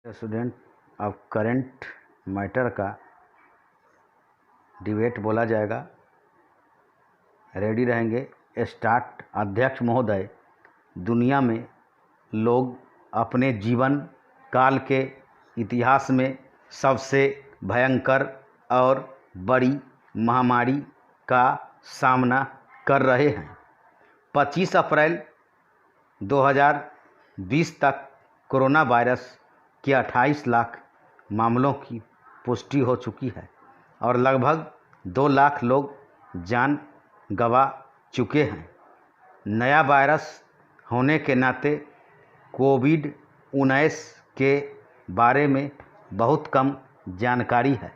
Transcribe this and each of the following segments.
Student अब current matter का debate बोला जाएगा। रेडी रहेंगे। स्टार्ट। अध्यक्ष महोदय, दुनिया में लोग अपने जीवन काल के इतिहास में सबसे भयंकर और बड़ी महामारी का सामना कर रहे हैं। 25 अप्रैल 2020 तक कोरोना वायरस के 28 लाख मामलों की पुष्टि हो चुकी है और लगभग 2 लाख लोग जान गंवा चुके हैं। नया वायरस होने के नाते कोविड-19 के बारे में बहुत कम जानकारी है,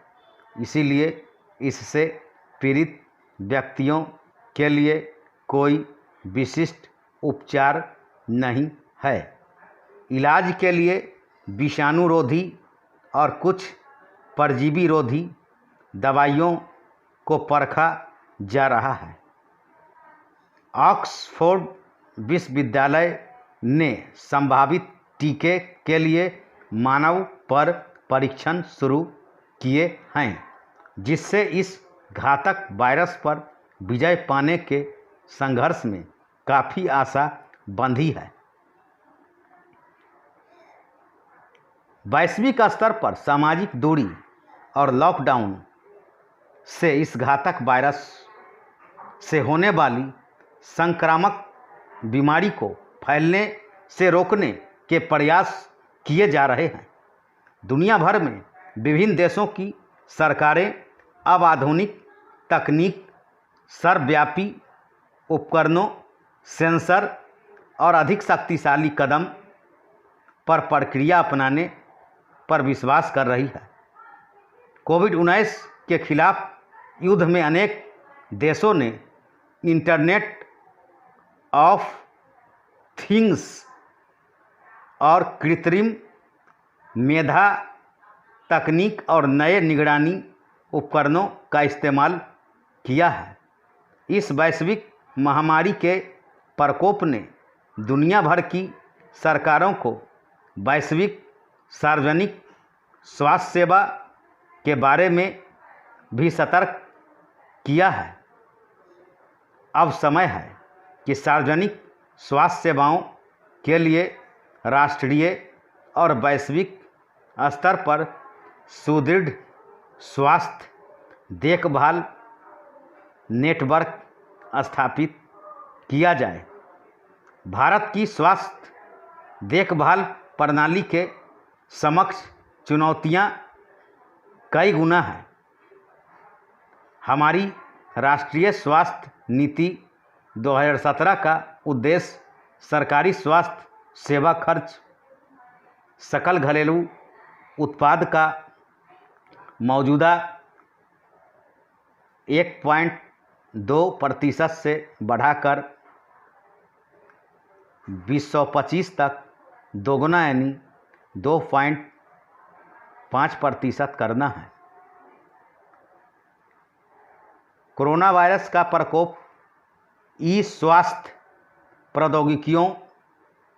इसीलिए इससे पीड़ित व्यक्तियों के लिए कोई विशिष्ट उपचार नहीं है। इलाज के लिए विषाणुरोधी और कुछ परजीवी रोधी दवाइयों को परखा जा रहा है। ऑक्सफोर्ड विश्वविद्यालय ने संभावित टीके के लिए मानव पर परीक्षण शुरू किए हैं, जिससे इस घातक वायरस पर विजय पाने के संघर्ष में काफ़ी आशा बंधी है। वैश्विक स्तर पर सामाजिक दूरी और लॉकडाउन से इस घातक वायरस से होने वाली संक्रामक बीमारी को फैलने से रोकने के प्रयास किए जा रहे हैं। दुनिया भर में विभिन्न देशों की सरकारें अब आधुनिक तकनीक, सर्वव्यापी उपकरणों, सेंसर और अधिक शक्तिशाली कदम पर प्रक्रिया अपनाने पर विश्वास कर रही है। कोविड-19 के खिलाफ युद्ध में अनेक देशों ने इंटरनेट ऑफ थिंग्स और कृत्रिम मेधा तकनीक और नए निगरानी उपकरणों का इस्तेमाल किया है। इस वैश्विक महामारी के प्रकोप ने दुनिया भर की सरकारों को वैश्विक सार्वजनिक स्वास्थ्य सेवा के बारे में भी सतर्क किया है। अब समय है कि सार्वजनिक स्वास्थ्य सेवाओं के लिए राष्ट्रीय और वैश्विक स्तर पर सुदृढ़ स्वास्थ्य देखभाल नेटवर्क स्थापित किया जाए। भारत की स्वास्थ्य देखभाल प्रणाली के समक्ष चुनौतियां कई गुना हैं। हमारी राष्ट्रीय स्वास्थ्य नीति 2017 का उद्देश्य सरकारी स्वास्थ्य सेवा खर्च सकल घरेलू उत्पाद का मौजूदा 1.2% से बढ़ाकर 2025 तक दोगुना यानी 2.5% करना है। कोरोना वायरस का प्रकोप ई स्वास्थ्य प्रौद्योगिकियों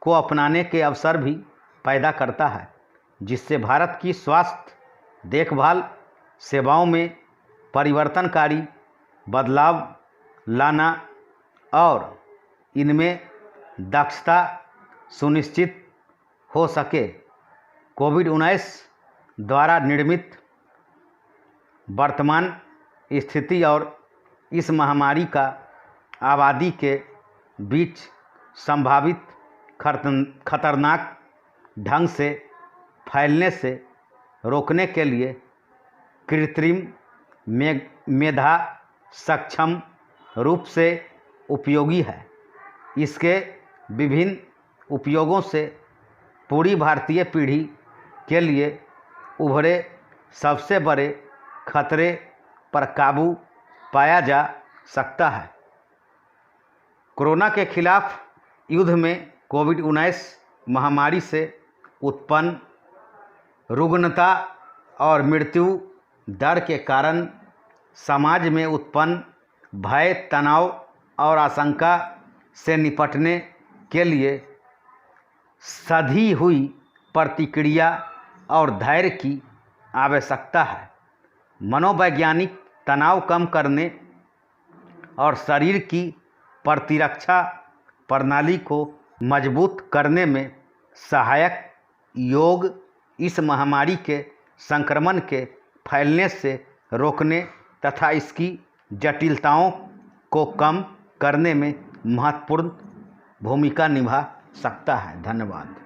को अपनाने के अवसर भी पैदा करता है, जिससे भारत की स्वास्थ्य देखभाल सेवाओं में परिवर्तनकारी बदलाव लाना और इनमें दक्षता सुनिश्चित हो सके। कोविड-19 द्वारा निर्मित वर्तमान स्थिति और इस महामारी का आबादी के बीच संभावित खतरनाक ढंग से फैलने से रोकने के लिए कृत्रिम मेधा सक्षम रूप से उपयोगी है। इसके विभिन्न उपयोगों से पूरी भारतीय पीढ़ी के लिए उभरे सबसे बड़े खतरे पर काबू पाया जा सकता है। कोरोना के खिलाफ युद्ध में कोविड-19 महामारी से उत्पन्न रुग्णता और मृत्यु दर के कारण समाज में उत्पन्न भय, तनाव और आशंका से निपटने के लिए सधी हुई प्रतिक्रिया और धैर्य की आवश्यकता है। मनोवैज्ञानिक तनाव कम करने और शरीर की प्रतिरक्षा प्रणाली को मजबूत करने में सहायक योग इस महामारी के संक्रमण के फैलने से रोकने तथा इसकी जटिलताओं को कम करने में महत्वपूर्ण भूमिका निभा सकता है। धन्यवाद।